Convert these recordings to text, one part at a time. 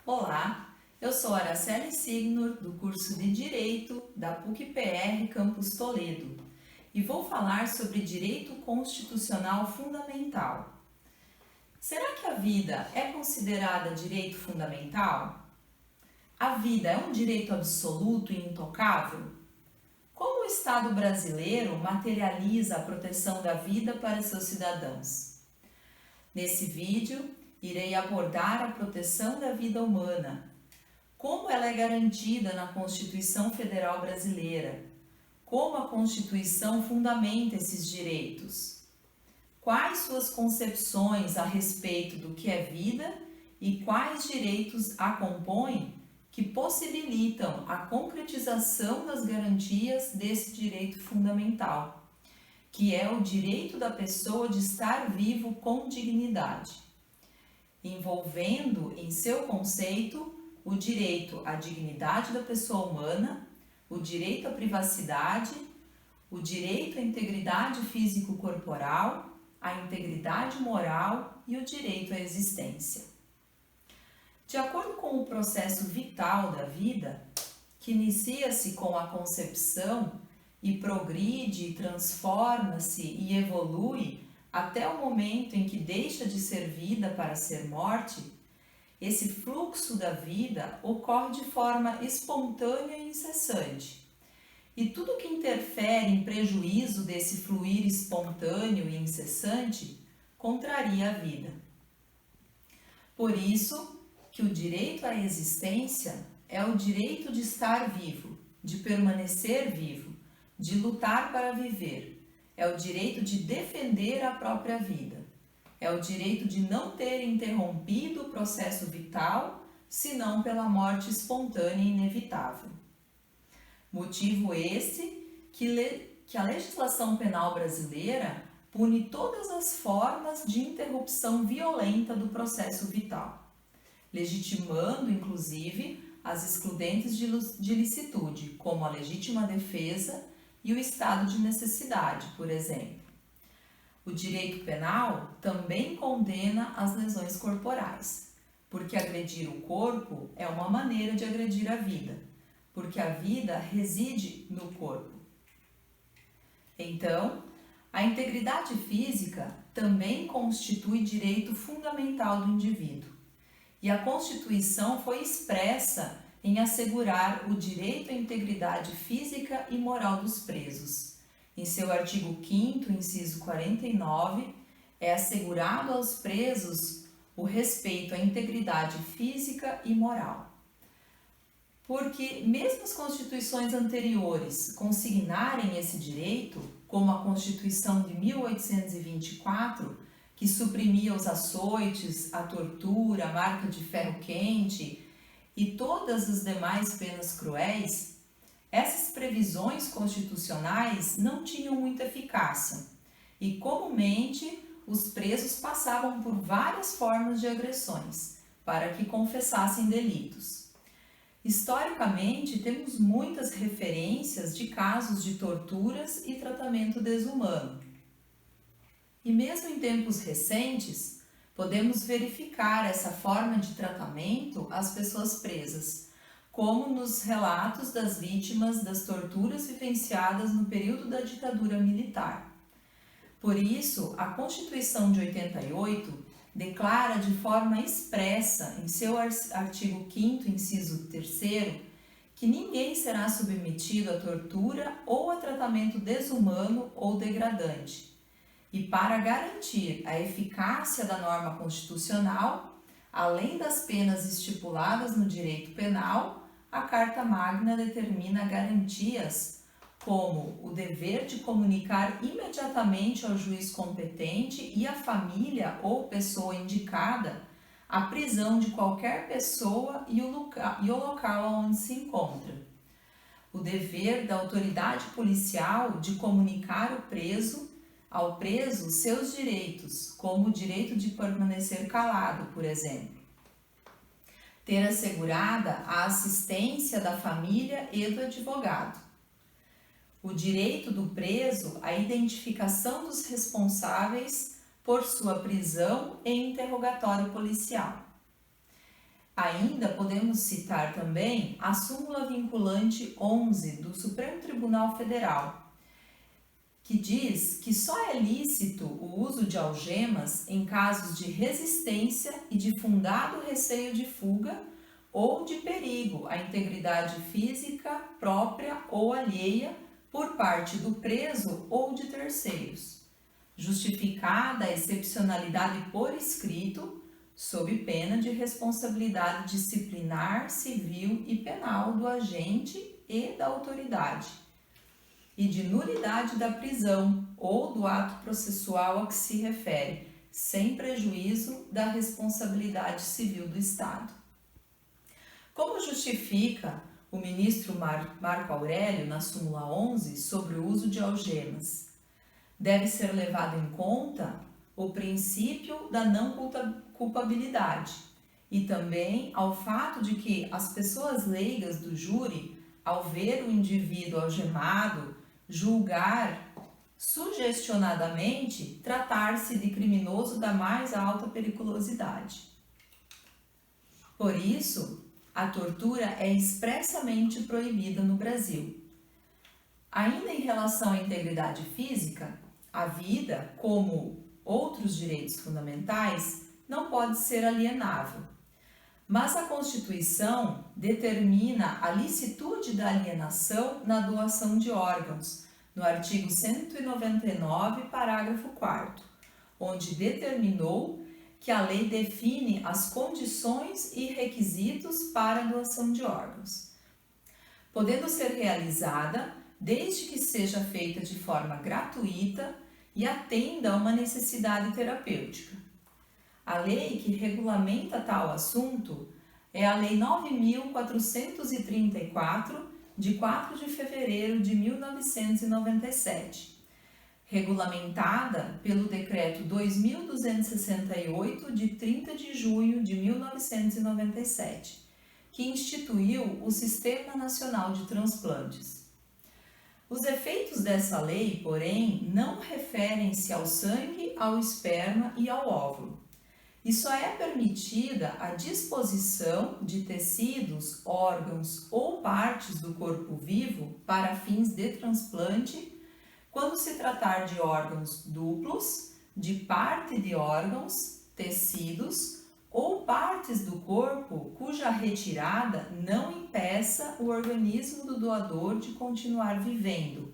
Olá, eu sou Araceli Signor, do curso de Direito da PUC-PR Campus Toledo, e vou falar sobre direito constitucional fundamental. Será que a vida é considerada direito fundamental? A vida é um direito absoluto e intocável? Como o Estado brasileiro materializa a proteção da vida para seus cidadãos? Nesse vídeo, irei abordar a proteção da vida humana, como ela é garantida na Constituição Federal Brasileira, como a Constituição fundamenta esses direitos, quais suas concepções a respeito do que é vida e quais direitos a compõem que possibilitam a concretização das garantias desse direito fundamental, que é o direito da pessoa de estar vivo com dignidade, envolvendo em seu conceito o direito à dignidade da pessoa humana, o direito à privacidade, o direito à integridade físico-corporal, à integridade moral e o direito à existência. De acordo com o processo vital da vida, que inicia-se com a concepção e progride, transforma-se e evolui até o momento em que deixa de ser vida para ser morte, esse fluxo da vida ocorre de forma espontânea e incessante. E tudo que interfere em prejuízo desse fluir espontâneo e incessante contraria a vida. Por isso que o direito à existência é o direito de estar vivo, de permanecer vivo, de lutar para viver. É o direito de defender a própria vida. É o direito de não ter interrompido o processo vital, senão pela morte espontânea e inevitável. Motivo esse que a legislação penal brasileira pune todas as formas de interrupção violenta do processo vital, legitimando, inclusive, as excludentes de licitude, como a legítima defesa e o estado de necessidade, por exemplo. O direito penal também condena as lesões corporais, porque agredir o corpo é uma maneira de agredir a vida, porque a vida reside no corpo. Então, a integridade física também constitui direito fundamental do indivíduo, e a Constituição foi expressa em assegurar o direito à integridade física e moral dos presos. Em seu artigo 5º, inciso 49, é assegurado aos presos o respeito à integridade física e moral. Porque mesmo as constituições anteriores consignarem esse direito, como a Constituição de 1824, que suprimia os açoites, a tortura, a marca de ferro quente e todas as demais penas cruéis, essas previsões constitucionais não tinham muita eficácia e, comumente, os presos passavam por várias formas de agressões para que confessassem delitos. Historicamente, temos muitas referências de casos de torturas e tratamento desumano. E mesmo em tempos recentes, podemos verificar essa forma de tratamento às pessoas presas, como nos relatos das vítimas das torturas vivenciadas no período da ditadura militar. Por isso, a Constituição de 88 declara de forma expressa, em seu artigo 5º, inciso 3º, que ninguém será submetido a tortura ou a tratamento desumano ou degradante. E para garantir a eficácia da norma constitucional, além das penas estipuladas no direito penal, a Carta Magna determina garantias como o dever de comunicar imediatamente ao juiz competente e à família ou pessoa indicada a prisão de qualquer pessoa e o local onde se encontra. O dever da autoridade policial de comunicar ao preso seus direitos, como o direito de permanecer calado, por exemplo. Ter assegurada a assistência da família e do advogado. O direito do preso à identificação dos responsáveis por sua prisão e interrogatório policial. Ainda podemos citar também a súmula vinculante 11 do Supremo Tribunal Federal, que diz que só é lícito o uso de algemas em casos de resistência e de fundado receio de fuga ou de perigo à integridade física própria ou alheia por parte do preso ou de terceiros, justificada a excepcionalidade por escrito, sob pena de responsabilidade disciplinar, civil e penal do agente e da autoridade, e de nulidade da prisão ou do ato processual a que se refere, sem prejuízo da responsabilidade civil do Estado. Como justifica o ministro Marco Aurélio na súmula 11 sobre o uso de algemas? Deve ser levado em conta o princípio da não culpabilidade e também ao fato de que as pessoas leigas do júri, ao ver o indivíduo algemado, julgar sugestionadamente tratar-se de criminoso da mais alta periculosidade. Por isso, a tortura é expressamente proibida no Brasil. Ainda em relação à integridade física, a vida, como outros direitos fundamentais, não pode ser alienável. Mas a Constituição determina a licitude da alienação na doação de órgãos, no artigo 199, parágrafo 4º, onde determinou que a lei define as condições e requisitos para a doação de órgãos, podendo ser realizada desde que seja feita de forma gratuita e atenda a uma necessidade terapêutica. A lei que regulamenta tal assunto é a Lei 9.434, de 4 de fevereiro de 1997, regulamentada pelo Decreto 2.268, de 30 de junho de 1997, que instituiu o Sistema Nacional de Transplantes. Os efeitos dessa lei, porém, não referem-se ao sangue, ao esperma e ao óvulo, e só é permitida a disposição de tecidos, órgãos ou partes do corpo vivo para fins de transplante quando se tratar de órgãos duplos, de parte de órgãos, tecidos ou partes do corpo cuja retirada não impeça o organismo do doador de continuar vivendo,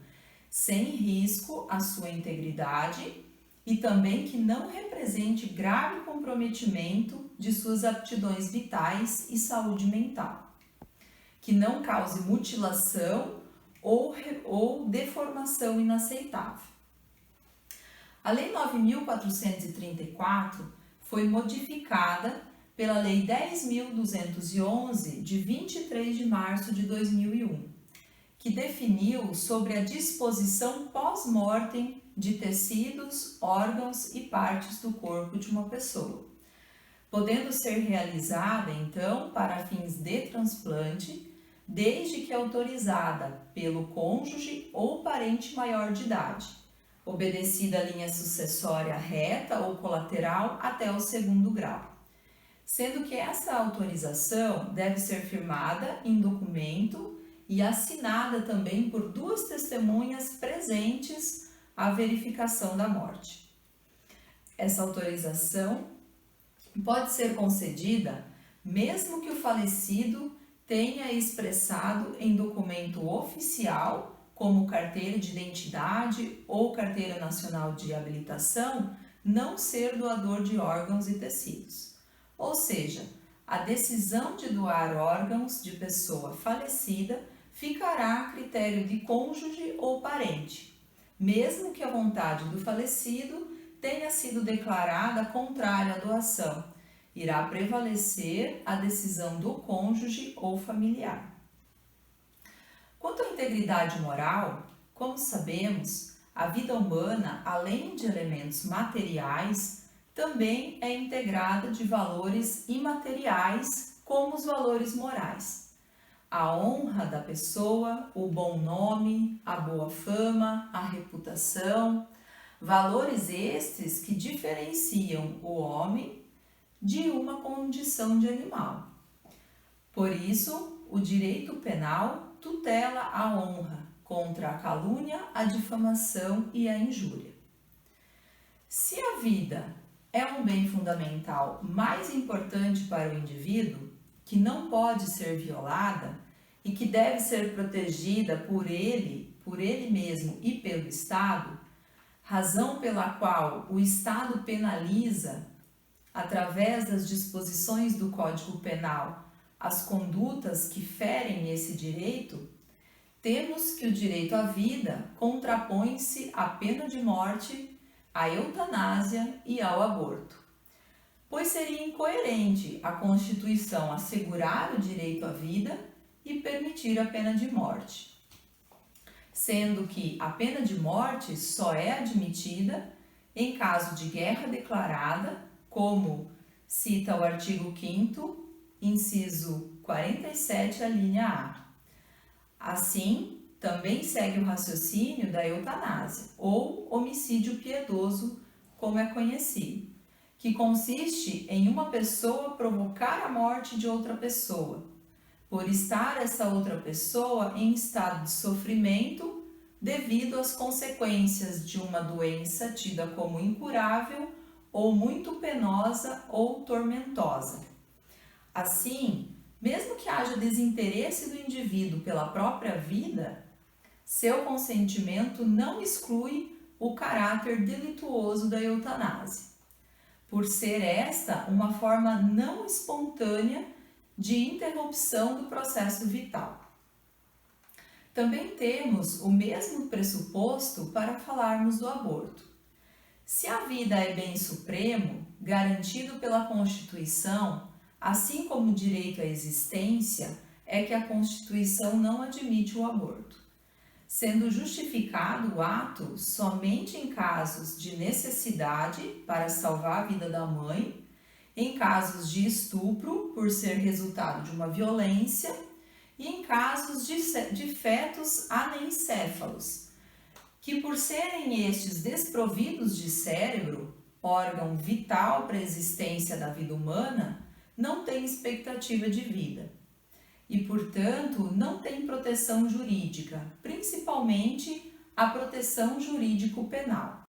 sem risco à sua integridade e também que não represente grave comprometimento de suas aptidões vitais e saúde mental, que não cause mutilação ou deformação inaceitável. A Lei 9.434 foi modificada pela Lei 10.211, de 23 de março de 2001, que definiu sobre a disposição pós-mortem de tecidos, órgãos e partes do corpo de uma pessoa, podendo ser realizada, então, para fins de transplante, desde que autorizada pelo cônjuge ou parente maior de idade, obedecida a linha sucessória reta ou colateral até o 2º grau, sendo que essa autorização deve ser firmada em documento e assinada também por 2 testemunhas presentes à verificação da morte. Essa autorização pode ser concedida mesmo que o falecido tenha expressado em documento oficial, como carteira de identidade ou carteira nacional de habilitação, não ser doador de órgãos e tecidos. Ou seja, a decisão de doar órgãos de pessoa falecida ficará a critério de cônjuge ou parente, mesmo que a vontade do falecido tenha sido declarada contrária à doação, irá prevalecer a decisão do cônjuge ou familiar. Quanto à integridade moral, como sabemos, a vida humana, além de elementos materiais, também é integrada de valores imateriais, como os valores morais. A honra da pessoa, o bom nome, a boa fama, a reputação, valores estes que diferenciam o homem de uma condição de animal. Por isso, o direito penal tutela a honra contra a calúnia, a difamação e a injúria. Se a vida é um bem fundamental mais importante para o indivíduo, que não pode ser violada e que deve ser protegida por ele mesmo e pelo Estado, razão pela qual o Estado penaliza, através das disposições do Código Penal, as condutas que ferem esse direito, temos que o direito à vida contrapõe-se à pena de morte, à eutanásia e ao aborto. Pois seria incoerente a Constituição assegurar o direito à vida e permitir a pena de morte, sendo que a pena de morte só é admitida em caso de guerra declarada, como cita o artigo 5º, inciso 47, a linha A. Assim, também segue o raciocínio da eutanásia, ou homicídio piedoso, como é conhecido, que consiste em uma pessoa provocar a morte de outra pessoa, por estar essa outra pessoa em estado de sofrimento devido às consequências de uma doença tida como incurável ou muito penosa ou tormentosa. Assim, mesmo que haja desinteresse do indivíduo pela própria vida, seu consentimento não exclui o caráter delituoso da eutanásia, por ser esta uma forma não espontânea de interrupção do processo vital. Também temos o mesmo pressuposto para falarmos do aborto. Se a vida é bem supremo, garantido pela Constituição, assim como o direito à existência, é que a Constituição não admite o aborto, sendo justificado o ato somente em casos de necessidade para salvar a vida da mãe, em casos de estupro por ser resultado de uma violência e em casos de fetos anencéfalos, que por serem estes desprovidos de cérebro, órgão vital para a existência da vida humana, não têm expectativa de vida e, portanto, não têm proteção jurídica, principalmente a proteção jurídico-penal.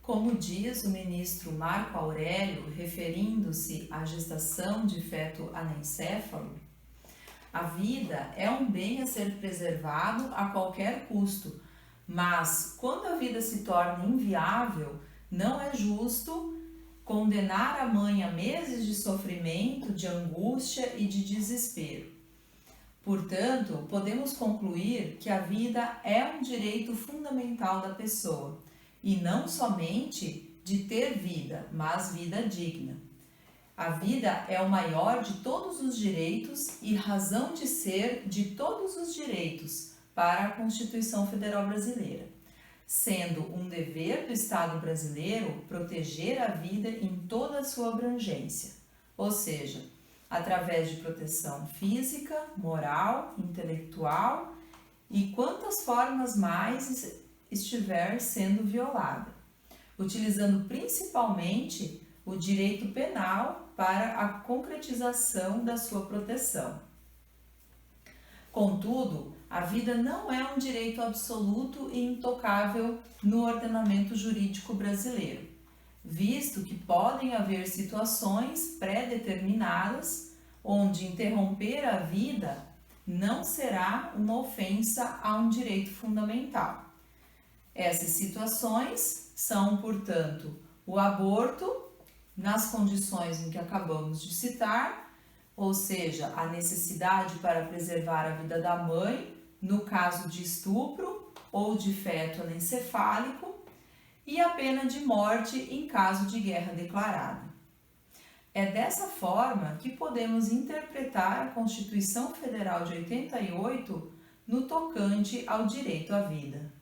Como diz o ministro Marco Aurélio, referindo-se à gestação de feto anencéfalo, a vida é um bem a ser preservado a qualquer custo, mas quando a vida se torna inviável, não é justo condenar a mãe a meses de sofrimento, de angústia e de desespero. Portanto, podemos concluir que a vida é um direito fundamental da pessoa, e não somente de ter vida, mas vida digna. A vida é o maior de todos os direitos e razão de ser de todos os direitos para a Constituição Federal Brasileira, sendo um dever do Estado brasileiro proteger a vida em toda a sua abrangência, ou seja, através de proteção física, moral, intelectual e quantas formas mais estiver sendo violada, utilizando principalmente o direito penal para a concretização da sua proteção. Contudo, a vida não é um direito absoluto e intocável no ordenamento jurídico brasileiro, visto que podem haver situações pré-determinadas onde interromper a vida não será uma ofensa a um direito fundamental. Essas situações são, portanto, o aborto, nas condições em que acabamos de citar, ou seja, a necessidade para preservar a vida da mãe, no caso de estupro ou de feto anencefálico, e a pena de morte em caso de guerra declarada. É dessa forma que podemos interpretar a Constituição Federal de 88 no tocante ao direito à vida.